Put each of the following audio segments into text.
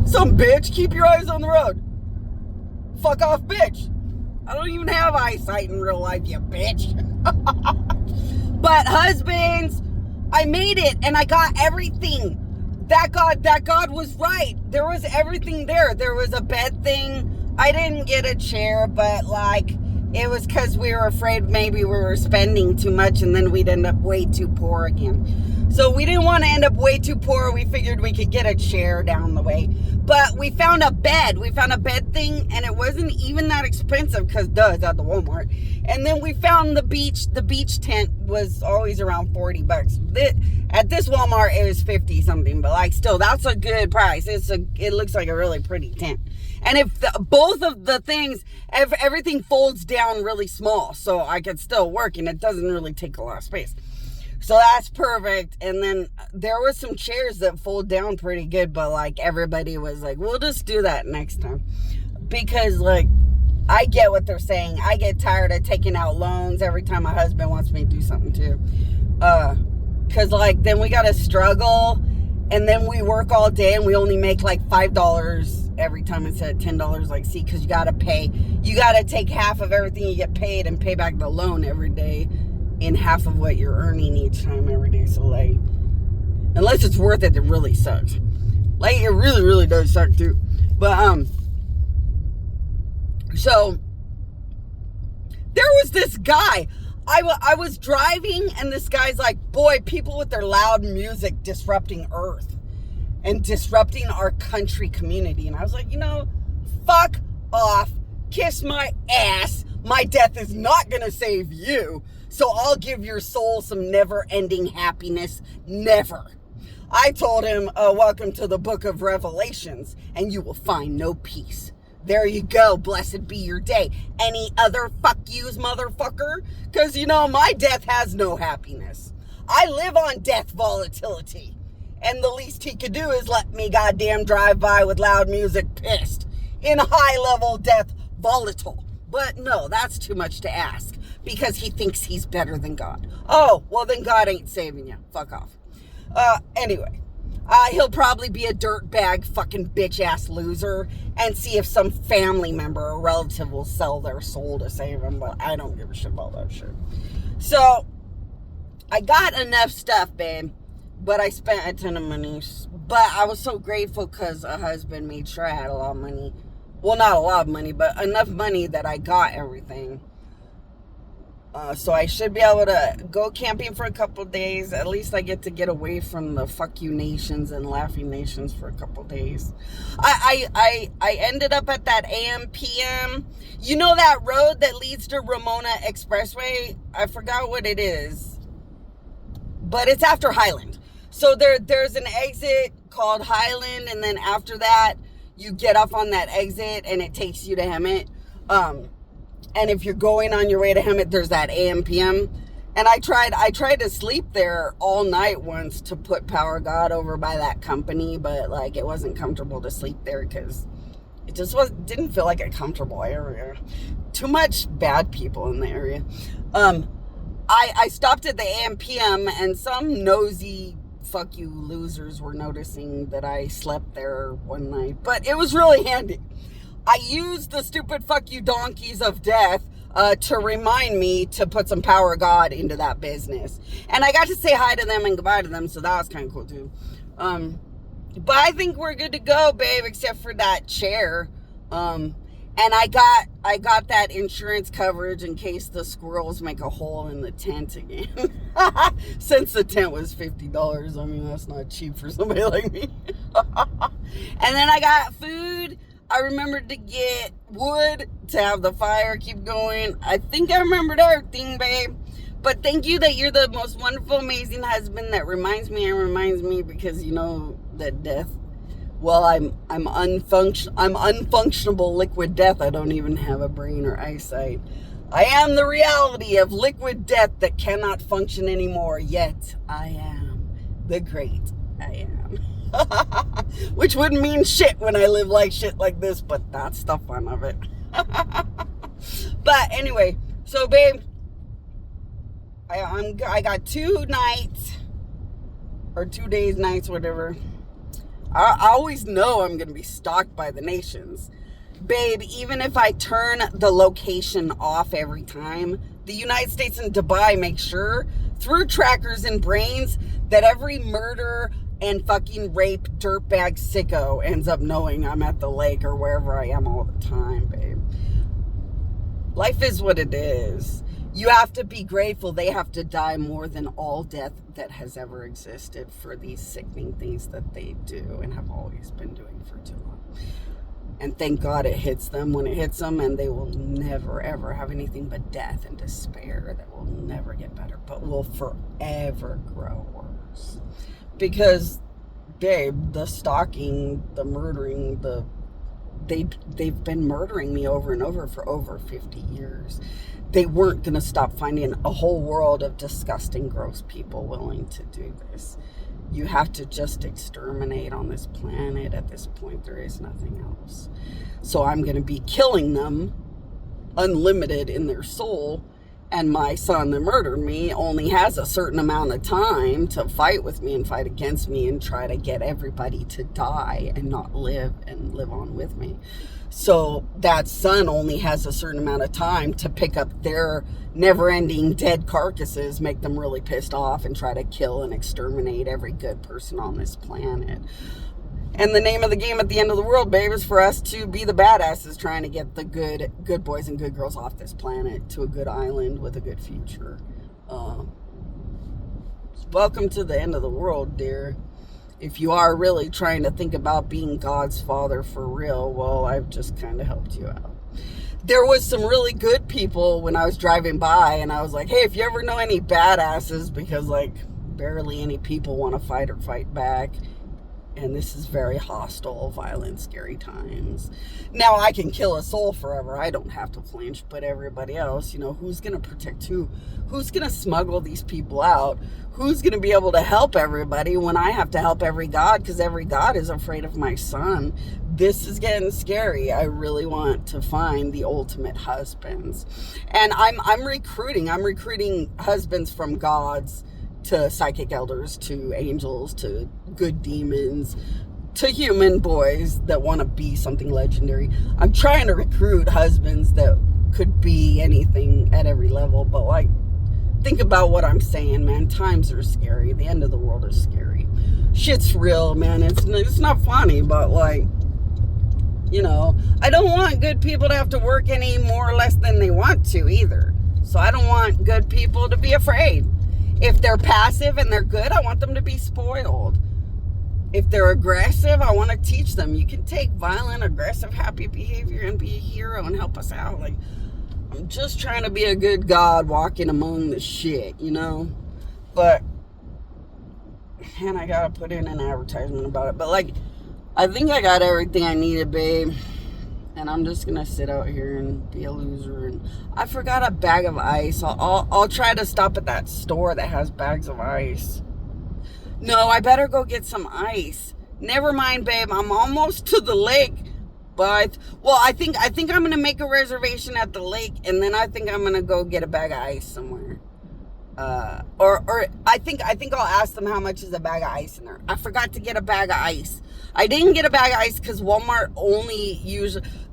Some bitch, keep your eyes on the road. Fuck off, bitch. I don't even have eyesight in real life, you bitch. But husbands, I made it and I got everything. That God was right. There was everything there. There was a bed thing. I didn't get a chair, but like, it was because we were afraid maybe we were spending too much and then we'd end up way too poor again. So we didn't want to end up way too poor. We figured we could get a chair down the way. But we found a bed. We found a bed thing, and it wasn't even that expensive because, duh, it's at the Walmart. And then we found the beach. The beach tent was always around $40. At this Walmart, it was 50 something. But like, still, that's a good price. It looks like a really pretty tent. And if both of the things, everything folds down really small, so I could still work, and it doesn't really take a lot of space. So that's perfect. And then there was some chairs that fold down pretty good, but like everybody was like, we'll just do that next time. Because like, I get what they're saying. I get tired of taking out loans every time my husband wants me to do something too. Cause like, then we gotta struggle, and then we work all day and we only make like $5 every time instead of $10. Like, see, cause you gotta pay. You gotta take half of everything you get paid and pay back the loan every day in half of what you're earning each time every day. So like, unless it's worth it, it really sucks. Like, it really, really does suck too. But so there was this guy. I was driving, and this guy's like, boy, people with their loud music disrupting Earth and disrupting our country community. And I was like, fuck off, kiss my ass. My death is not gonna save you. So I'll give your soul some never-ending happiness. Never. I told him, welcome to the book of Revelations, and you will find no peace. There you go. Blessed be your day. Any other fuck yous, motherfucker? Because, my death has no happiness. I live on death volatility. And the least he could do is let me goddamn drive by with loud music pissed. In high-level death volatile. But no, that's too much to ask. Because he thinks he's better than God. Oh, well then God ain't saving you. Fuck off. Anyway. He'll probably be a dirtbag fucking bitch-ass loser and see if some family member or relative will sell their soul to save him, but I don't give a shit about that shit. So, I got enough stuff, babe, but I spent a ton of money. But I was so grateful because a husband made sure I had a lot of money. Well, not a lot of money, but enough money that I got everything. So I should be able to go camping for a couple days. At least I get to get away from the fuck you nations and laughing nations for a couple days. I ended up at that AM PM. You know that road that leads to Ramona Expressway? I forgot what it is. But it's after Highland. So there's an exit called Highland, and then after that, you get off on that exit and it takes you to Hemet. And if you're going on your way to Hemet, there's that AM PM. And I tried to sleep there all night once to put Power God over by that company, but like it wasn't comfortable to sleep there because it just didn't feel like a comfortable area. Too much bad people in the area. I stopped at the AM PM, and some nosy fuck you losers were noticing that I slept there one night, but it was really handy. I used the stupid fuck you donkeys of death to remind me to put some Power of God into that business. And I got to say hi to them and goodbye to them, so that was kind of cool too. But I think we're good to go, babe, except for that chair. And I got that insurance coverage in case the squirrels make a hole in the tent again. Since the tent was $50. I mean, that's not cheap for somebody like me. And then I got food. I remembered to get wood to have the fire keep going. I think I remembered everything, babe. But thank you that you're the most wonderful, amazing husband that reminds me because you know that death. Well, I'm unfunctionable liquid death. I don't even have a brain or eyesight. I am the reality of liquid death that cannot function anymore. Yet I am the great I am. Which wouldn't mean shit when I live like shit like this, but that's the fun of it. But anyway, so babe, I got 2 nights or 2 days, nights, whatever. I always know I'm going to be stalked by the nations. Babe, even if I turn the location off every time, the United States and Dubai make sure, through trackers and brains, that every murder and fucking rape dirtbag sicko ends up knowing I'm at the lake or wherever I am all the time, babe. Life is what it is. You have to be grateful they have to die more than all death that has ever existed for these sickening things that they do and have always been doing for too long. And thank God it hits them when it hits them, and they will never, ever have anything but death and despair that will never get better, but will forever grow worse. Because, babe, the stalking, the murdering, they've been murdering me over and over for over 50 years. They weren't going to stop finding a whole world of disgusting, gross people willing to do this. You have to just exterminate on this planet. At this point, there is nothing else. So I'm going to be killing them unlimited in their soul. And my son that murdered me only has a certain amount of time to fight with me and fight against me and try to get everybody to die and not live and live on with me. So that son only has a certain amount of time to pick up their never-ending dead carcasses, make them really pissed off, and try to kill and exterminate every good person on this planet. And the name of the game at the end of the world, babe, is for us to be the badasses trying to get the good boys and good girls off this planet to a good island with a good future. Welcome to the end of the world, dear. If you are really trying to think about being God's father for real, well, I've just kind of helped you out. There was some really good people when I was driving by, and I was like, hey, if you ever know any badasses, because like barely any people want to fight or fight back. And this is very hostile, violent, scary times. Now I can kill a soul forever. I don't have to flinch, but everybody else, you know, who's going to protect who? Who's going to smuggle these people out? Who's going to be able to help everybody when I have to help every God? Because every God is afraid of my son. This is getting scary. I really want to find the ultimate husbands. And I'm recruiting husbands from gods, to psychic elders, to angels, to good demons, to human boys that want to be something legendary. I'm trying to recruit husbands that could be anything at every level, but like, think about what I'm saying, man. Times are scary. The end of the world is scary. Shit's real, man. It's not funny, but like, you know, I don't want good people to have to work any more or less than they want to either. So I don't want good people to be afraid. If they're passive and they're good, I want them to be spoiled. If they're aggressive, I want to teach them. You can take violent, aggressive, happy behavior and be a hero and help us out. Like, I'm just trying to be a good God walking among the shit, you know? But, man, I got to put in an advertisement about it. But, like, I think I got everything I needed, babe. And I'm just going to sit out here and be a loser. And I forgot a bag of ice. I'll try to stop at that store that has bags of ice. No, I better go get some ice. Never mind, babe. I'm almost to the lake. But, well, I think I'm going to make a reservation at the lake. And then I think I'm going to go get a bag of ice somewhere. Or I think I'll ask them how much is a bag of ice in there. I forgot to get a bag of ice. I didn't get a bag of ice because Walmart only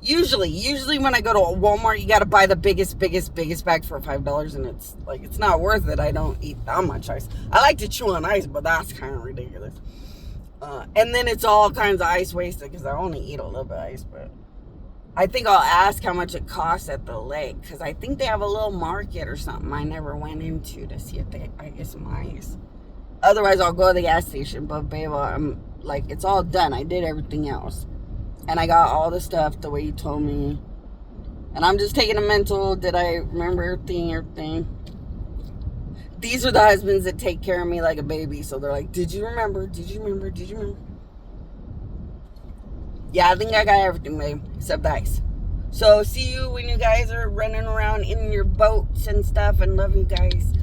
usually when I go to a Walmart, you got to buy the biggest bag for $5, and it's not worth it. I don't eat that much ice. I like to chew on ice, but that's kind of ridiculous. And then it's all kinds of ice wasted because I only eat a little bit of ice. But I think I'll ask how much it costs at the lake because I think they have a little market or something I never went into to see if I get some ice. Otherwise, I'll go to the gas station. But, babe, I'm like, it's all done. I did everything else. And I got all the stuff the way you told me. And I'm just taking a mental, did I remember everything? These are the husbands that take care of me like a baby. So they're like, did you remember? Yeah, I think I got everything, babe. Except the ice. So, see you when you guys are running around in your boats and stuff. And love you guys.